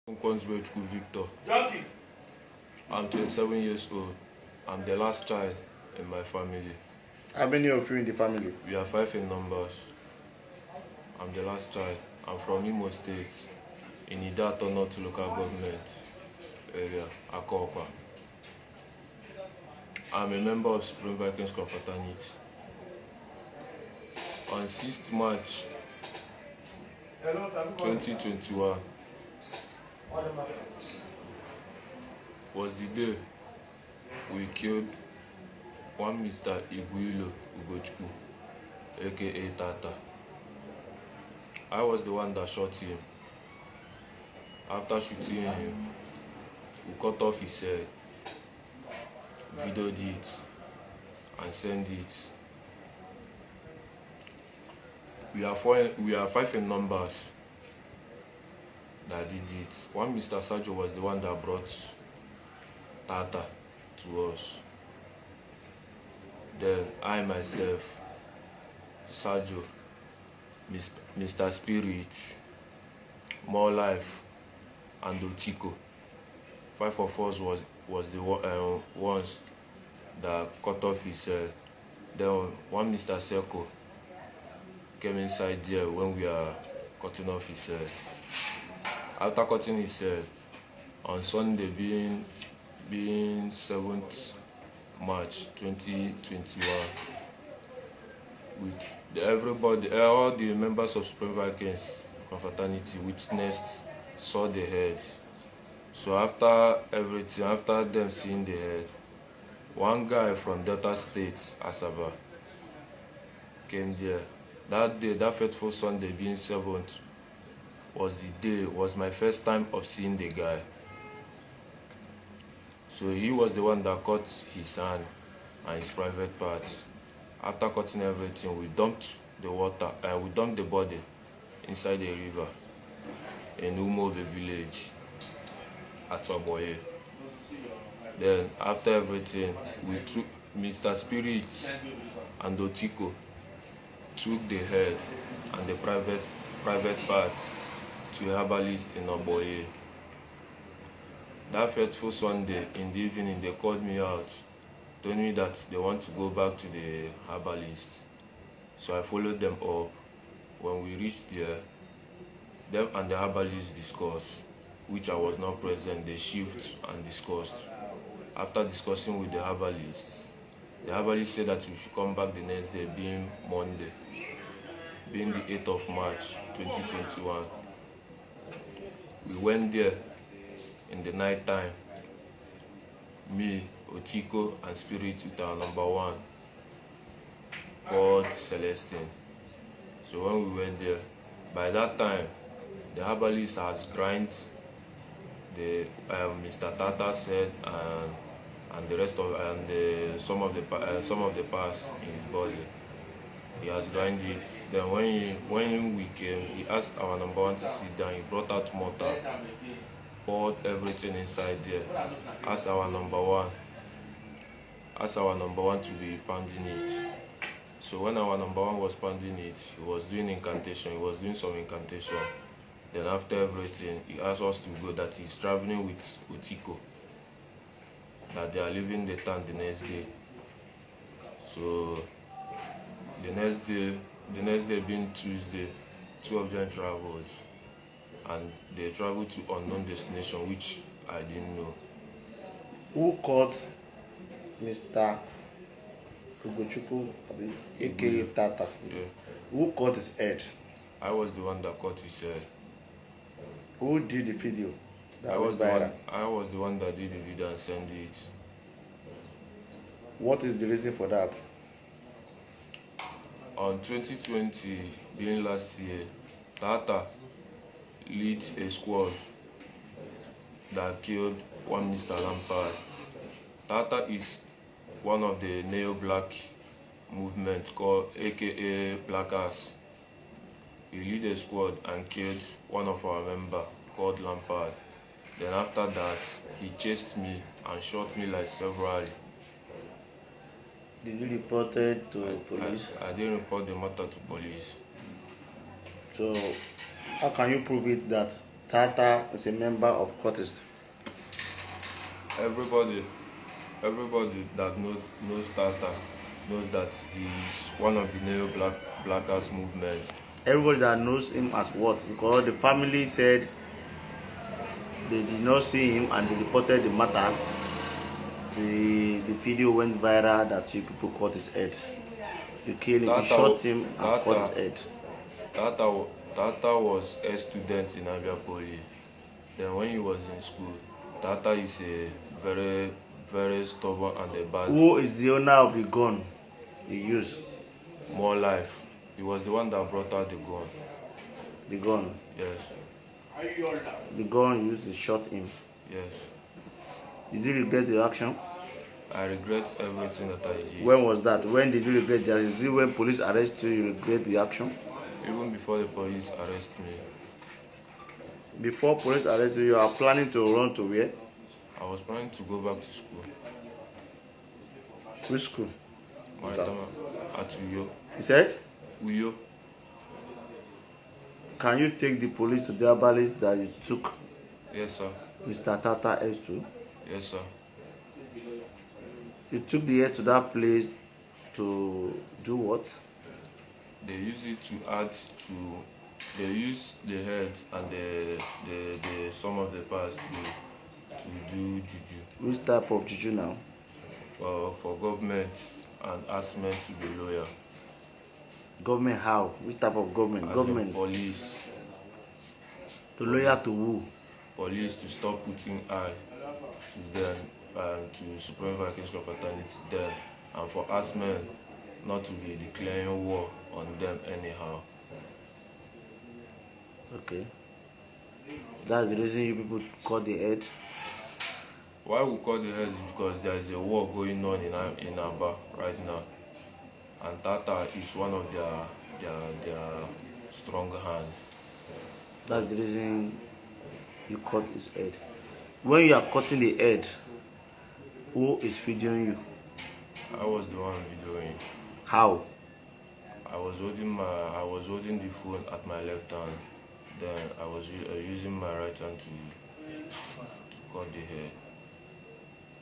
Victor. I'm 27 years old. I'm the last child in my family. How many of you in the family? We are 5 in numbers. I'm the last child. I'm from Imo State, in Idato North local government area, Akokwa. I'm a member of Supreme Vikings Confraternity. On 6th March 2021 was the day we killed one Mr. Iguilo Ugochukwu, aka Tata. I was the one that shot him. After shooting him, we cut off his head, videoed it, and sent it. We are 5 in numbers that did it. One Mr. Sajo was the one that brought Tata to us. Then I myself, Sajo, Mr. Spirit, More Life, and Otiko. 5 of us was the ones that cut off his head. Then one Mr. Seko came inside there when we are cutting off his head. After cutting his head, on Sunday being 7th March 2021, all the members of Supreme Vikings Confraternity witnessed, saw the head. So after everything, after them seeing the head, one guy from Delta State, Asaba, came there. That day, that fateful Sunday being 7th, was my first time of seeing the guy. So he was the one that cut his hand and his private parts. After cutting everything, we dumped the body inside the river in Rem0ved village at Oboye. Then after everything, we took Mr. Spirit and Otiko took the head and the private parts to a herbalist in Oboye. That fateful Sunday in the evening, they called me out, told me that they want to go back to the herbalist. So I followed them up. When we reached there, them and the herbalist discussed, which I was not present. They shift and discussed. After discussing with the herbalist said that we should come back the next day, being Monday, being the 8th of March 2021. We went there in the night time, me, Otiko, and Spirit with our number 1 called Celestine. So when we went there, by that time, the herbalist has grind the Mr. Tata's head and the rest of some of the parts in his body. He has grind it. Then when we came, he asked our number 1 to sit down. He brought out mortar, poured everything inside there. Asked our number 1 to be pounding it. So when our number 1 was pounding it, he was doing incantation. He was doing some incantation. Then after everything, he asked us to go, that he's traveling with Otiko, that they are leaving the town the next day. So the next day being Tuesday, 2 of them traveled, and they traveled to unknown destination, which I didn't know. Who caught Mr. Ugochukwu, aka Tata? Yeah. Who caught his head? I was the one that caught his head. Who did the video? I was the one that did the video and sent it. What is the reason for that? On 2020, being last year, Tata led a squad that killed one Mr. Lampard. Tata is one of the neo-black movement called aka Blackers. He led a squad and killed one of our members called Lampard. Then after that, he chased me and shot me like severally. Did you report it to police? I didn't report the matter to police. So how can you prove it that Tata is a member of Cultist. Everybody that knows Tata knows that he's one of the neo-blackers movements. Everybody that knows him as what? Because the family said they did not see him and they reported the matter. The video went viral that you people cut his head. You killed him, you shot him and cut his head. Tata was a student in ABIA Poly. Then when he was in school, Tata is a very, very stubborn and a bad. Who is the owner of the gun he used? More Life. He was the one that brought out the gun. The gun? Yes. The gun used to shot him? Yes. Did you regret the action? I regret everything that I did. When was that? When did you regret the action? Is it when police arrest you, you regret the action? Even before the police arrest me. Before police arrest you, you are planning to run to where? I was planning to go back to school. Which school? At Uyo. You said? Uyo. Can you take the police to the ABIA that you took? Yes, sir. Mr. Tata S2? Yes, sir. You took the head to that place to do what? They use it to add to. They use the head and the some of the parts to do juju. Which type of juju now? For government and ask men to be loyal. Government how? Which type of government? As government. Police. To loyal to who? Police to stop putting eye to them to Supreme Vikings Confraternity then, and for us men not to be declaring war on them anyhow. Okay. That's the reason you people cut the head? Why we cut the head is because there is a war going on in Aba right now. And Tata is one of their strong hands. That's the reason you cut his head. When you are cutting the head, who is videoing you? I was the one videoing. How? I was holding the phone at my left hand. Then I was using my right hand to cut the head.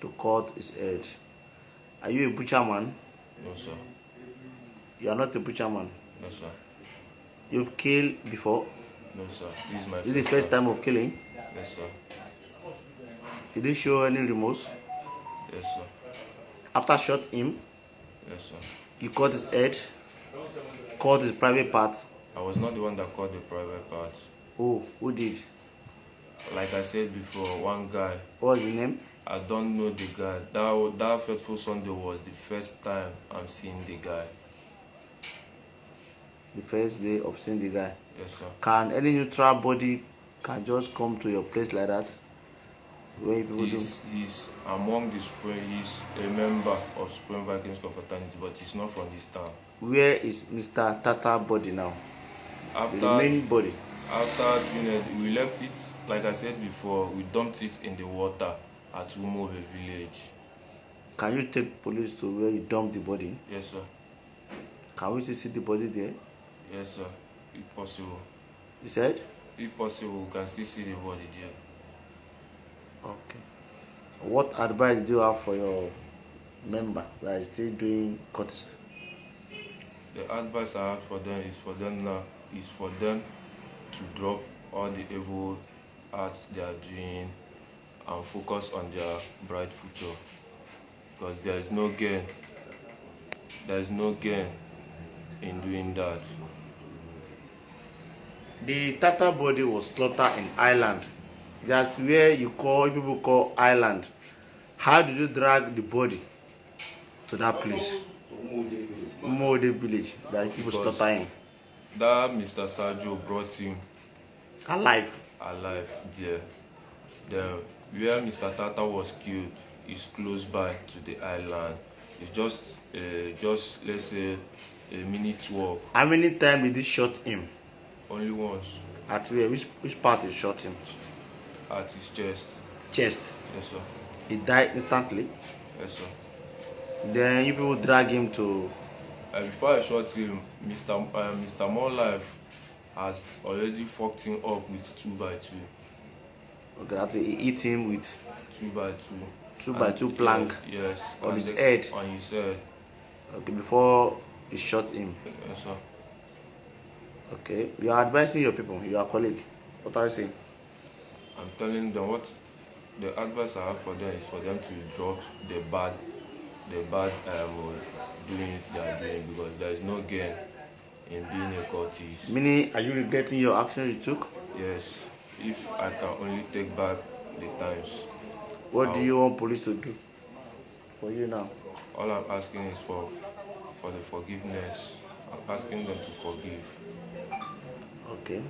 To cut his head. Are you a butcher man? No, sir. You are not a butcher man? No, sir. You've killed before? No, sir. This is the first time of killing? Yes, sir. Did you show any remorse? Yes, sir. After shot him? Yes, sir. You cut his head? Cut his private part? I was not the one that cut the private part. Oh, who did? Like I said before, one guy. What was the name? I don't know the guy. That fateful Sunday was the first time I'm seeing the guy. The first day of seeing the guy? Yes, sir. Can any neutral body can just come to your place like that? Where people he's among the Supreme. He's a member of Supreme Vikings Confraternity, but he's not from this town. Where is Mr. Tata body now? After the main body. After Junior, we left it. Like I said before, we dumped it in the water at Rem0ved village. Can you take police to where you dumped the body? Yes, sir. Can we still see the body there? Yes, sir. If possible. You said? If possible, we can still see the body there. Okay. What advice do you have for your member that is still doing Cultist? The advice I have for them is for them to drop all the evil acts they are doing and focus on their bright future. Because there is no gain. There is no gain in doing that. The Tata body was slaughtered in Ireland. That's where people call Ireland. How did you drag the body to that place? Rem0ved village that people slaughter him. That Mr. Sergio brought him alive there. Then where Mr. Tata was killed is close by to the island. It's just let's say a minute walk. How many times did he shot him? Only once. At where? Which part he shot him? At his chest. Chest? Yes, sir. He died instantly? Yes, sir. Then you people drag him to... Before I shot him, Mr. More Life has already fucked him up with 2x2. Okay, that's it. He hit him with 2x2. 2x2 plank. Yes. On his head. On his head. Okay, before he shot him. Yes, sir. Okay, you are advising your people, your colleague. What are you saying? I'm telling them what the advice I have for them is for them to drop the bad doings they are doing, because there is no gain in being a cultist. Meaning, are you regretting your action you took? Yes. If I can only take back the times. What do you want police to do for you now? All I'm asking is for the forgiveness. I'm asking them to forgive. Okay.